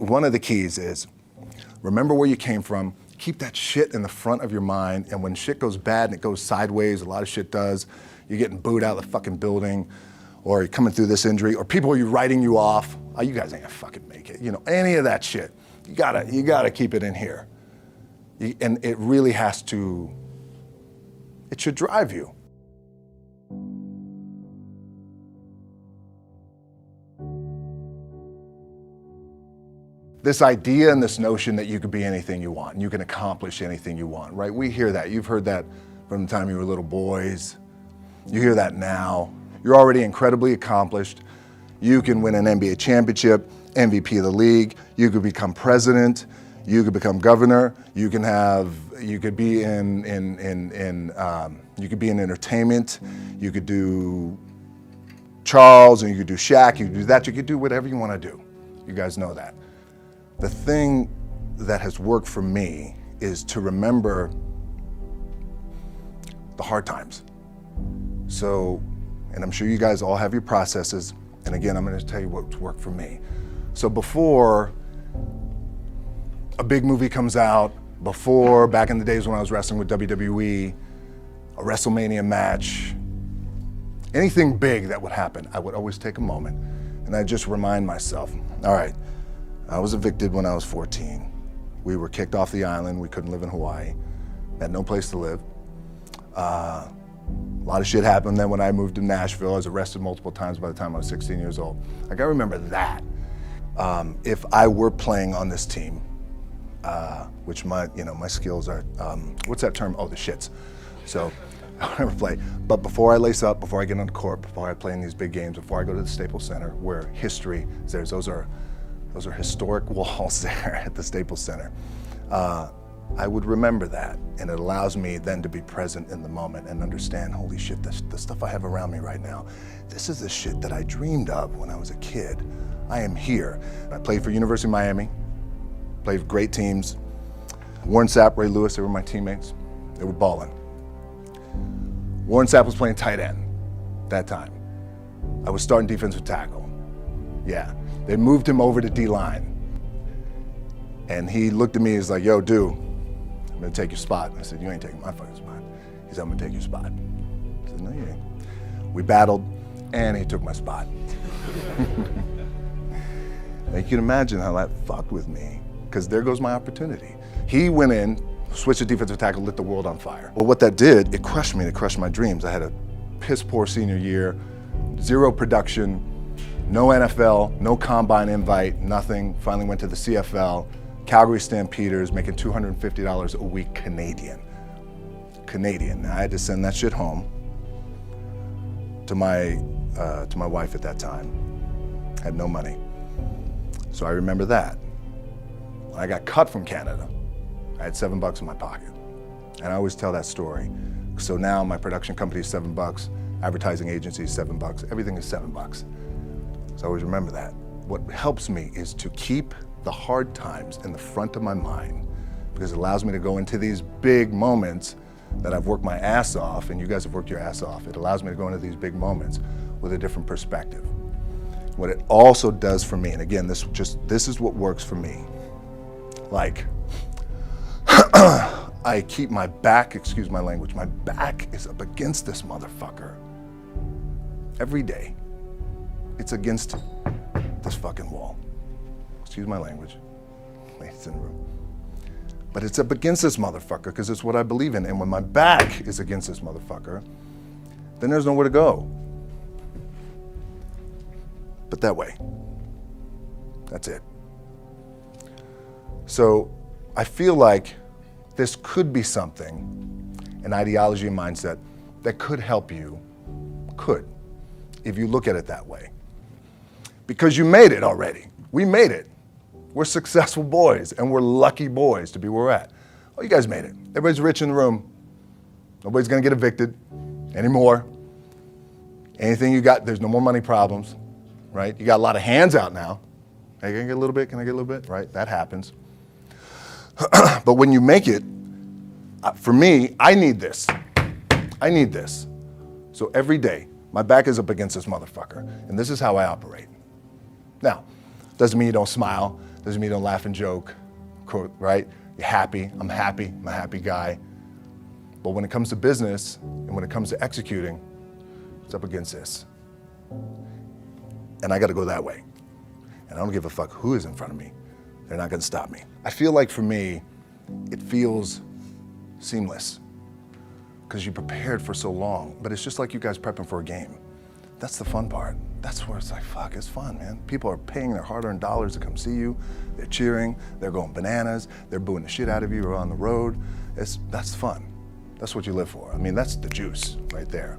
one of the keys is remember where you came from. Keep that shit in the front of your mind. And when shit goes bad and it goes sideways, a lot of shit does, you're getting booed out of the fucking building, or you're coming through this injury, or people are writing you off. Oh, you guys ain't gonna fucking make it. You know, any of that shit. You gotta keep it in here. And it really has to, it should drive you. This idea and this notion that you could be anything you want and you can accomplish anything you want, right? We hear that. You've heard that from the time you were little boys. You hear that now. You're already incredibly accomplished. You can win an NBA championship, MVP of the league. You could become president. You could become governor. You could be in entertainment. You could do Charles, and you could do Shaq. You could do that. You could do whatever you want to do. You guys know that. The thing that has worked for me is to remember the hard times. So, and I'm sure you guys all have your processes. And again, I'm going to tell you what's worked for me. So before a big movie comes out, before back in the days when I was wrestling with WWE, a WrestleMania match, anything big that would happen, I would always take a moment and I'd just remind myself, all right, I was evicted when I was 14. We were kicked off the island. We couldn't live in Hawaii. Had no place to live. A lot of shit happened. Then when I moved to Nashville, I was arrested multiple times by the time I was 16 years old. I gotta remember that. If I were playing on this team, which my skills are, what's that term? Oh, the shits. So I would never play. But before I lace up, before I get on the court, before I play in these big games, before I go to the Staples Center, where history is there, those are historic walls there at the Staples Center. I would remember that, and it allows me then to be present in the moment and understand, holy shit, the stuff I have around me right now, this is the shit that I dreamed of when I was a kid. I am here. I played for University of Miami, played for great teams. Warren Sapp, Ray Lewis, they were my teammates. They were balling. Warren Sapp was playing tight end that time. I was starting defensive tackle. Yeah. They moved him over to D-line. And he looked at me, he's like, yo, dude, I'm gonna take your spot. And I said, you ain't taking my fucking spot. He said, I'm gonna take your spot. I said, no, you ain't. We battled, and he took my spot. Now, you can imagine how that fucked with me, because there goes my opportunity. He went in, switched to defensive tackle, lit the world on fire. Well, what that did, it crushed me, it crushed my dreams. I had a piss poor senior year, zero production, no NFL, no combine invite, nothing. Finally went to the CFL, Calgary Stampeders, making $250 a week Canadian. Now I had to send that shit home to my wife at that time. Had no money. So I remember that. When I got cut from Canada, I had $7 in my pocket. And I always tell that story. So now my production company is $7, advertising agency is $7, everything is $7. So I always remember that. What helps me is to keep the hard times in the front of my mind, because it allows me to go into these big moments that I've worked my ass off, and you guys have worked your ass off. It allows me to go into these big moments with a different perspective. What it also does for me, and again, this is what works for me. Like, I keep my back, excuse my language, my back is up against this motherfucker every day. It's against this fucking wall. Excuse my language, ladies in the room. But it's up against this motherfucker because it's what I believe in. And when my back is against this motherfucker, then there's nowhere to go. But that way. That's it. So I feel like this could be something, an ideology and mindset that could help you, if you look at it that way. Because you made it already. We made it. We're successful boys, and we're lucky boys to be where we're at. Oh, you guys made it. Everybody's rich in the room. Nobody's gonna get evicted anymore. Anything you got, there's no more money problems, right? You got a lot of hands out now. Hey, can I get a little bit? Can I get a little bit? Right, that happens. But when you make it, for me, I need this. I need this. So every day, my back is up against this motherfucker, and this is how I operate. Now, doesn't mean you don't smile, Doesn't mean you don't laugh and joke, right? You're happy, I'm a happy guy. But when it comes to business and when it comes to executing, it's up against this. And I gotta go that way. And I don't give a fuck who is in front of me. They're not gonna stop me. I feel like for me, it feels seamless because you prepared for so long, but it's just like you guys prepping for a game. That's the fun part. That's where it's like, fuck, it's fun, man. People are paying their hard-earned dollars to come see you. They're cheering, they're going bananas, they're booing the shit out of you or on the road. That's fun. That's what you live for. I mean, that's the juice right there.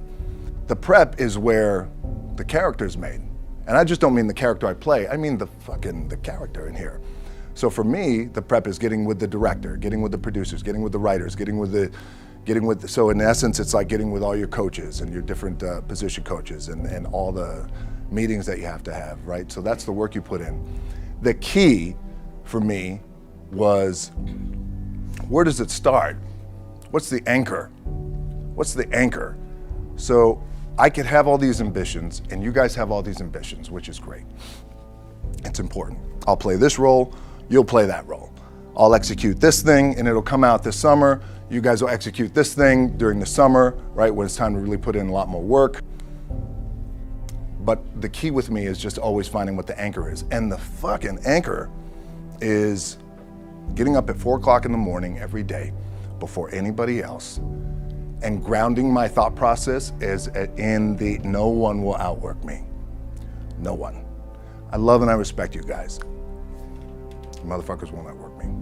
The prep is where the character's made. And I just don't mean the character I play, I mean the character in here. So for me, the prep is getting with the director, getting with the producers, getting with the writers, so in essence, it's like getting with all your coaches and your different position coaches and all the meetings that you have to have, right? So that's the work you put in. The key for me was, where does it start? What's the anchor? What's the anchor? So I could have all these ambitions and you guys have all these ambitions, which is great. It's important. I'll play this role, you'll play that role. I'll execute this thing and it'll come out this summer. You guys will execute this thing during the summer, right? When it's time to really put in a lot more work. But the key with me is just always finding what the anchor is. And the fucking anchor is getting up at 4 o'clock in the morning every day before anybody else and grounding my thought process is in the no one will outwork me. No one. I love and I respect you guys. You motherfuckers won't outwork me.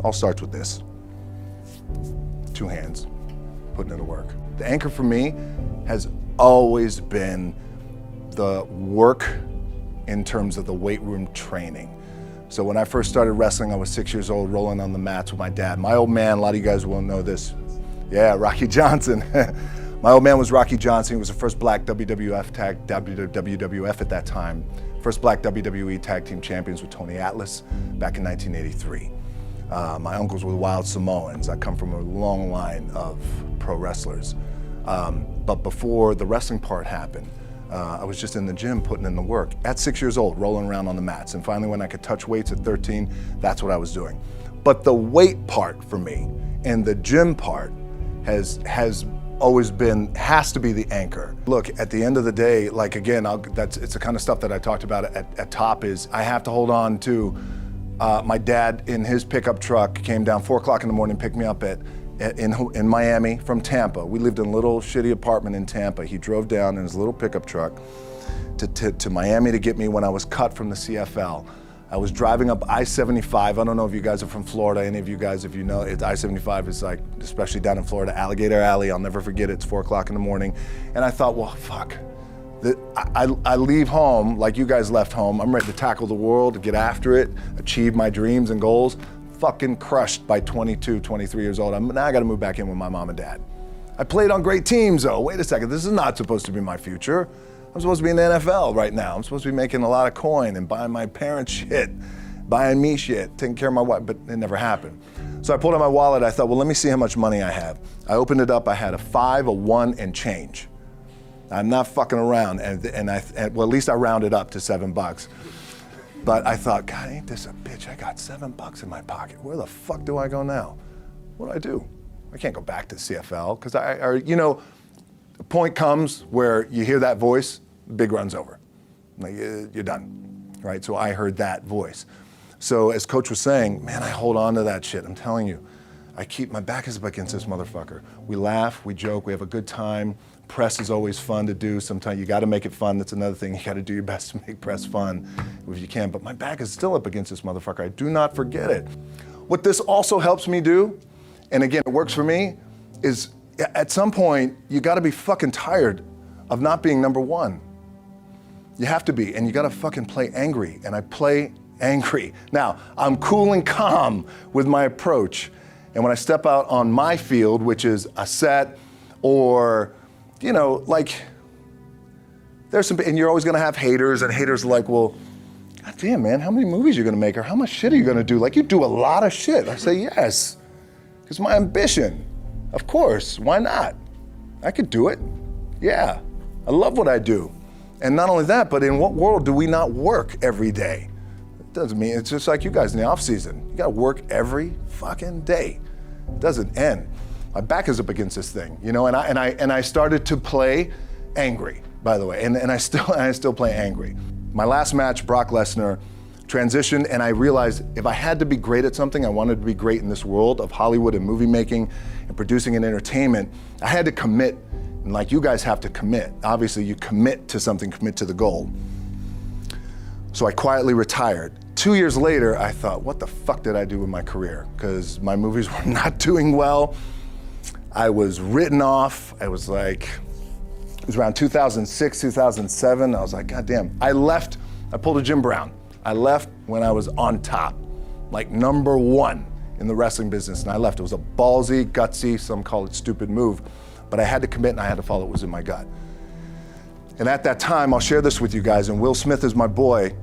All starts with this. 2 hands, putting in the work. The anchor for me has always been the work in terms of the weight room training. So when I first started wrestling, I was 6 years old, rolling on the mats with my dad. My old man, a lot of you guys will know this. Yeah, Rocky Johnson. My old man was Rocky Johnson. He was the first black WWF at that time. First black WWE tag team champions with Tony Atlas back in 1983. My uncles were Wild Samoans. I come from a long line of pro wrestlers. But before the wrestling part happened, I was just in the gym putting in the work at 6 years old, rolling around on the mats. And finally, when I could touch weights at 13, that's what I was doing. But the weight part for me and the gym part has always been, has to be the anchor. Look, at the end of the day, like again, it's the kind of stuff that I talked about at top is I have to hold on to my dad in his pickup truck came down 4 o'clock in the morning, picked me up in Miami from Tampa. We lived in a little shitty apartment in Tampa. He drove down in his little pickup truck to Miami to get me when I was cut from the CFL. I was driving up I-75. I don't know if you guys are from Florida, any of you guys, if you know, I-75 is like, especially down in Florida, Alligator Alley. I'll never forget it. It's 4 o'clock in the morning. And I thought, well, fuck. I leave home like you guys left home. I'm ready to tackle the world, get after it, achieve my dreams and goals. Fucking crushed by 22, 23 years old. Now I gotta move back in with my mom and dad. I played on great teams though. Wait a second, this is not supposed to be my future. I'm supposed to be in the NFL right now. I'm supposed to be making a lot of coin and buying my parents shit, buying me shit, taking care of my wife, but it never happened. So I pulled out my wallet, I thought, well, let me see how much money I have. I opened it up, I had a 5, a 1, and change. I'm not fucking around, and well, at least I rounded up to $7. But I thought, God, ain't this a bitch? I got $7 in my pocket. Where the fuck do I go now? What do I do? I can't go back to CFL, because the point comes where you hear that voice, the big run's over. Like, you're done, right? So I heard that voice. So as Coach was saying, man, I hold on to that shit. I'm telling you, my back is up against this motherfucker. We laugh, we joke, we have a good time. Press is always fun to do. Sometimes you gotta make it fun. That's another thing. You gotta do your best to make press fun if you can. But my back is still up against this motherfucker. I do not forget it. What this also helps me do, and again, it works for me, is at some point, you gotta be fucking tired of not being number one. You have to be, and you gotta fucking play angry, and I play angry. Now, I'm cool and calm with my approach, and when I step out on my field, which is a set, or, like, there's some, and you're always gonna have haters, and haters are like, well, God damn, man, how many movies are you gonna make, or how much shit are you gonna do? Like, you do a lot of shit. I say, yes, because my ambition, of course, why not? I could do it, yeah. I love what I do. And not only that, but in what world do we not work every day? Doesn't mean, it's just like you guys in the off season. You gotta work every fucking day. It doesn't end. My back is up against this thing, you know, and I started to play angry, by the way, and I still play angry. My last match, Brock Lesnar, transitioned, and I realized if I had to be great at something, I wanted to be great in this world of Hollywood and movie making and producing and entertainment, I had to commit, and like you guys have to commit. Obviously, you commit to something, commit to the goal. So I quietly retired. 2 years later, I thought, what the fuck did I do with my career? Because my movies were not doing well. I was written off. I was like, it was around 2006, 2007. I was like, God damn. I pulled a Jim Brown. I left when I was on top, like #1 in the wrestling business, and I left. It was a ballsy, gutsy, some call it stupid move, but I had to commit and I had to follow what was in my gut. And at that time, I'll share this with you guys, and Will Smith is my boy,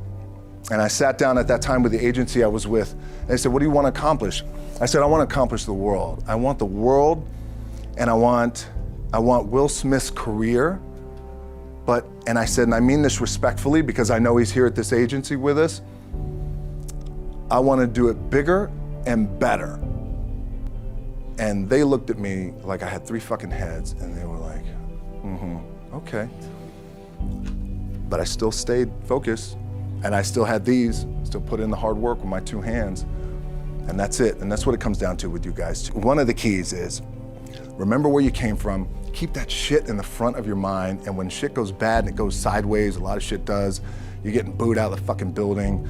and I sat down at that time with the agency I was with, and they said, what do you want to accomplish? I said, I want to accomplish the world. I want the world, and I want Will Smith's career, and I said, and I mean this respectfully because I know he's here at this agency with us, I want to do it bigger and better. And they looked at me like I had 3 fucking heads, and they were like, okay. But I still stayed focused, and I still had still put in the hard work with my 2 hands, and that's it. And that's what it comes down to with you guys. One of the keys is, remember where you came from, keep that shit in the front of your mind, and when shit goes bad and it goes sideways, a lot of shit does, you're getting booed out of the fucking building,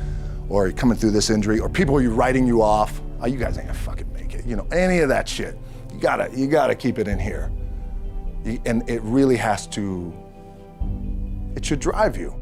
or you're coming through this injury, or people are writing you off, oh, you guys ain't gonna fucking make it, you know, any of that shit. You gotta keep it in here. And it really has to, it should drive you.